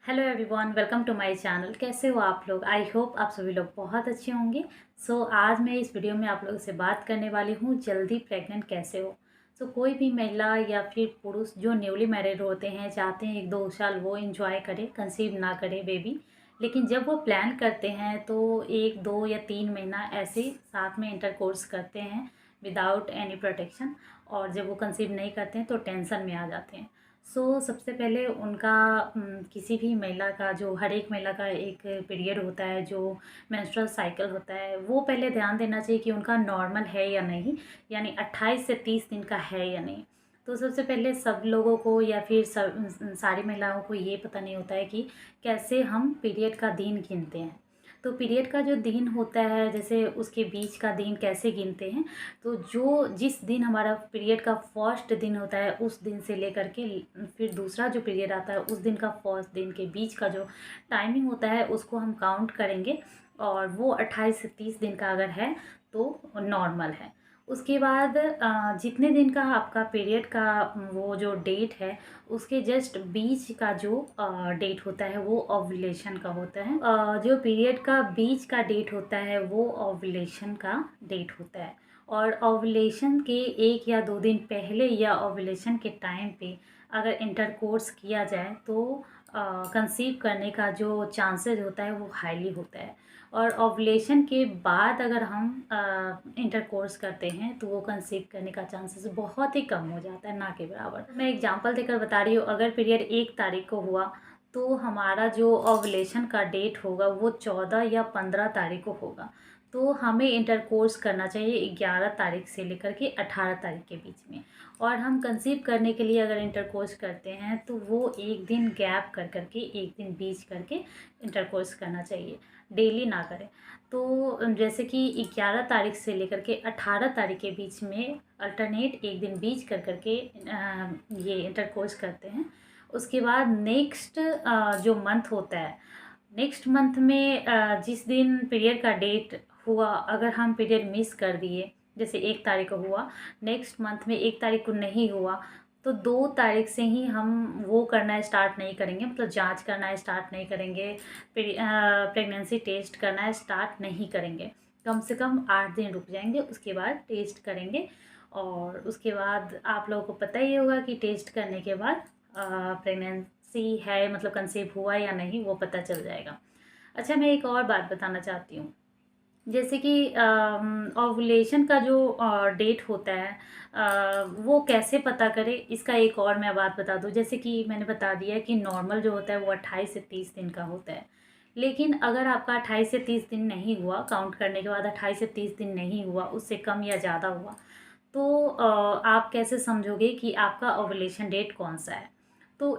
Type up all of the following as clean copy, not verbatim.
Hello everyone, welcome to my channel. कैसे हो आप लोग? आई होप आप सभी लोग बहुत अच्छे होंगे। आज मैं इस वीडियो में आप लोगों से बात करने वाली हूँ जल्दी प्रेग्नेंट कैसे हो। कोई भी महिला या फिर पुरुष जो न्यूली मैरिड होते हैं चाहते हैं 1-2 साल वो इंजॉय करे, कंसीव ना करे बेबी। लेकिन जब वो प्लान करते हैं तो 1, 2 या 3 महीना ऐसे साथ में इंटरकोर्स करते हैं विदाउट एनी प्रोटेक्शन। और जब वो कंसीव नहीं करते हैं तो टेंशन में आ जाते हैं। सबसे पहले उनका किसी भी महिला का जो हर एक महिला का एक पीरियड होता है, जो मेंस्ट्रुअल साइकिल होता है, वो पहले ध्यान देना चाहिए कि उनका नॉर्मल है या नहीं, यानी 28 से 30 दिन का है या नहीं। सबसे पहले सब लोगों को या फिर सब सारी महिलाओं को ये पता नहीं होता है कि कैसे हम पीरियड का दिन गिनते हैं। पीरियड का जो दिन होता है, जैसे उसके बीच का दिन कैसे गिनते हैं, जो जिस दिन हमारा पीरियड का फर्स्ट दिन होता है उस दिन से लेकर के फिर दूसरा जो पीरियड आता है उस दिन का फर्स्ट दिन के बीच का जो टाइमिंग होता है उसको हम काउंट करेंगे। और वो 28 से 30 दिन का अगर है तो नॉर्मल है। उसके बाद जितने दिन का आपका पीरियड का वो जो डेट है उसके जस्ट बीच का जो डेट होता है वो ओव्यूलेशन का होता है। जो पीरियड का बीच का डेट होता है वो ओव्यूलेशन का डेट होता है। और ओव्यूलेशन के 1 या 2 दिन पहले या ओव्यूलेशन के टाइम पे अगर इंटरकोर्स किया जाए तो कंसीव करने का जो चांसेस होता है वो हाईली होता है। और ओव्यूलेशन के बाद अगर हम इंटरकोर्स करते हैं तो वो कंसीव करने का चांसेस बहुत ही कम हो जाता है, ना के बराबर। मैं एग्जांपल देकर बता रही हूँ, अगर पीरियड 1 तारीख को हुआ तो हमारा जो ओव्यूलेशन का डेट होगा वो 14 या 15 तारीख को होगा। हमें इंटरकोर्स करना चाहिए 11 तारीख से लेकर के 18 तारीख के बीच में। और हम कंसीव करने के लिए अगर इंटरकोर्स करते हैं तो वो एक दिन गैप कर करके, एक दिन बीच करके इंटरकोर्स करना चाहिए, डेली ना करें। जैसे कि 11 तारीख से लेकर के 18 तारीख के बीच में अल्टरनेट एक दिन बीच कर करके ये इंटरकोर्स करते हैं। उसके बाद नेक्स्ट जो मंथ होता है, नेक्स्ट मंथ में जिस दिन पीरियड का डेट हुआ, अगर हम पीरियड मिस कर दिए, जैसे 1 तारीख को हुआ, नेक्स्ट मंथ में 1 तारीख को नहीं हुआ, तो 2 तारीख से ही हम वो करना स्टार्ट नहीं करेंगे, मतलब जांच करना स्टार्ट नहीं करेंगे, प्रेगनेंसी टेस्ट करना स्टार्ट नहीं करेंगे। कम से कम 8 दिन रुक जाएंगे, उसके बाद टेस्ट करेंगे। और उसके बाद आप लोगों को पता ही होगा कि टेस्ट करने के बाद प्रेगनेंसी है, मतलब कंसीव हुआ या नहीं, वो पता चल जाएगा। अच्छा, मैं एक और बात बताना चाहती हूँ। जैसे कि ओव्यूलेशन का जो डेट होता है वो कैसे पता करें, इसका एक और मैं बात बता दूँ। जैसे कि मैंने बता दिया कि नॉर्मल जो होता है वो 28 से 30 दिन का होता है। लेकिन अगर आपका 28 से 30 दिन नहीं हुआ, काउंट करने के बाद 28 से 30 दिन नहीं हुआ, उससे कम या ज़्यादा हुआ, आप कैसे समझोगे कि आपका ओव्यूलेशन डेट कौन सा है?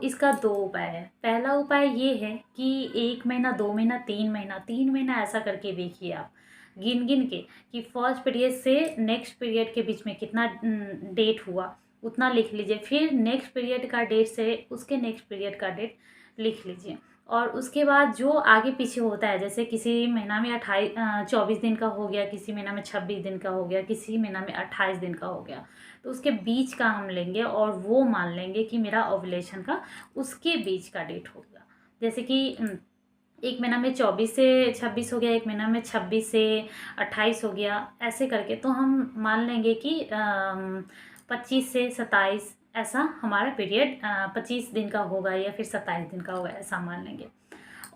इसका 2 उपाय है। पहला उपाय ये है कि 1 महीना, 2 महीना, 3 महीना, 3 महीना ऐसा करके देखिए आप, गिन-गिन के, कि फर्स्ट पीरियड से नेक्स्ट पीरियड के बीच में कितना डेट हुआ, उतना लिख लीजिए। फिर नेक्स्ट पीरियड का डेट से उसके नेक्स्ट पीरियड का डेट लिख लीजिए। और उसके बाद जो आगे पीछे होता है, जैसे किसी महीना में 24 दिन का हो गया, किसी महीना में 26 दिन का हो गया, किसी महीना में 28 दिन का हो गया, तो उसके बीच का हम लेंगे और वो मान लेंगे कि मेरा ओव्यूलेशन का उसके बीच का डेट होगा। जैसे कि एक महीना में 24 से 26 हो गया, एक महीना में 26 से 28 हो गया, ऐसे करके तो हम मान लेंगे कि 25 से 27 ऐसा हमारा पीरियड 25 दिन का होगा या फिर 27 दिन का होगा, ऐसा मान लेंगे।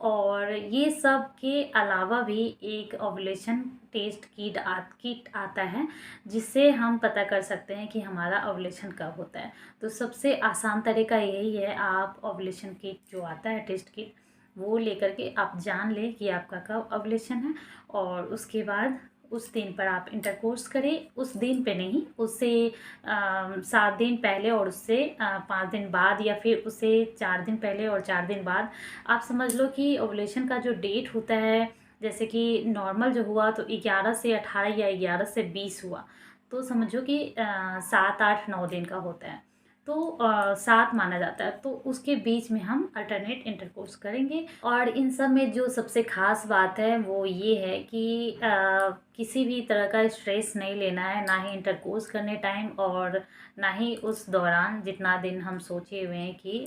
और ये सब के अलावा भी एक ओव्यूलेशन टेस्ट किट आता है, जिससे हम पता कर सकते हैं कि हमारा ओव्यूलेशन कब होता है। सबसे आसान तरीका यही है, आप ओव्यूलेशन किट जो आता है, टेस्ट किट, वो लेकर के आप जान लें कि आपका कब ओव्यूलेशन है। और उसके बाद उस दिन पर आप इंटरकोर्स करें, उस दिन पे नहीं, उससे 7 दिन पहले और उससे 5 दिन बाद, या फिर उससे 4 दिन पहले और 4 दिन बाद। आप समझ लो कि ओव्यूलेशन का जो डेट होता है, जैसे कि नॉर्मल जो हुआ तो 11 से 18 या 11 से 20 हुआ, तो समझो कि 7, 8, 9 दिन का होता है, 7 माना जाता है। तो उसके बीच में हम अल्टरनेट इंटरकोर्स करेंगे। और इन सब में जो सबसे ख़ास बात है वो ये है कि किसी भी तरह का स्ट्रेस नहीं लेना है, ना ही इंटरकोर्स करने टाइम और ना ही उस दौरान जितना दिन हम सोचे हुए हैं कि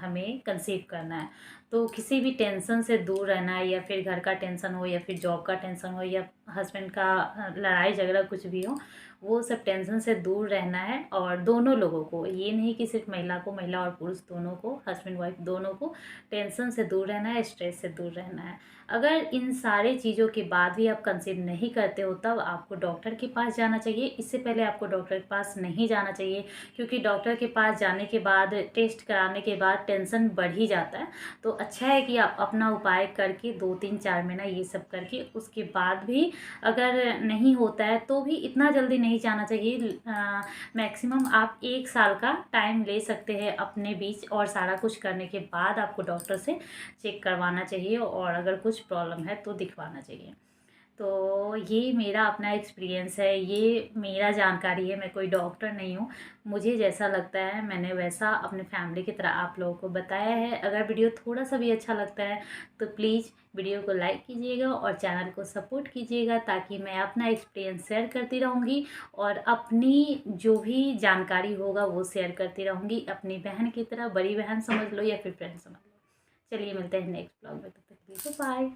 हमें कंसीव करना है। तो किसी भी टेंशन से दूर रहना है, या फिर घर का टेंशन हो या फिर जॉब का टेंशन हो या हस्बैंड का लड़ाई झगड़ा कुछ भी हो, वो सब टेंशन से दूर रहना है। और दोनों लोगों को, ये नहीं कि सिर्फ महिला को, महिला और पुरुष दोनों को, हस्बैंड वाइफ दोनों को टेंशन से दूर रहना है, स्ट्रेस से दूर रहना है। अगर इन सारे चीज़ों के बाद भी आप कंसीव नहीं करते हो तब आपको डॉक्टर के पास जाना चाहिए। इससे पहले आपको डॉक्टर के पास नहीं जाना चाहिए, क्योंकि डॉक्टर के पास जाने के बाद, टेस्ट कराने के बाद टेंशन बढ़ ही जाता है। तो अच्छा है कि आप अपना उपाय करके 2-3-4 महीना ये सब करके उसके बाद भी अगर नहीं होता है तो भी इतना जल्दी नहीं जाना चाहिए। मैक्सिमम आप 1 साल का टाइम ले सकते हैं अपने बीच, और सारा कुछ करने के बाद आपको डॉक्टर से चेक करवाना चाहिए, और अगर कुछ प्रॉब्लम है तो दिखवाना चाहिए। तो ये मेरा अपना एक्सपीरियंस है, ये मेरा जानकारी है, मैं कोई डॉक्टर नहीं हूँ। मुझे जैसा लगता है मैंने वैसा अपने फैमिली की तरह आप लोगों को बताया है। अगर वीडियो थोड़ा सा भी अच्छा लगता है तो प्लीज़ वीडियो को लाइक कीजिएगा और चैनल को सपोर्ट कीजिएगा, ताकि मैं अपना एक्सपीरियंस शेयर करती रहूँगी और अपनी जो भी जानकारी होगा वो शेयर करती रहूँगी, अपनी बहन की तरह, बड़ी बहन समझ लो या फिर फ्रेंड समझ लो। चलिए मिलते हैं नेक्स्ट ब्लॉग में, तब तक के लिए बाय।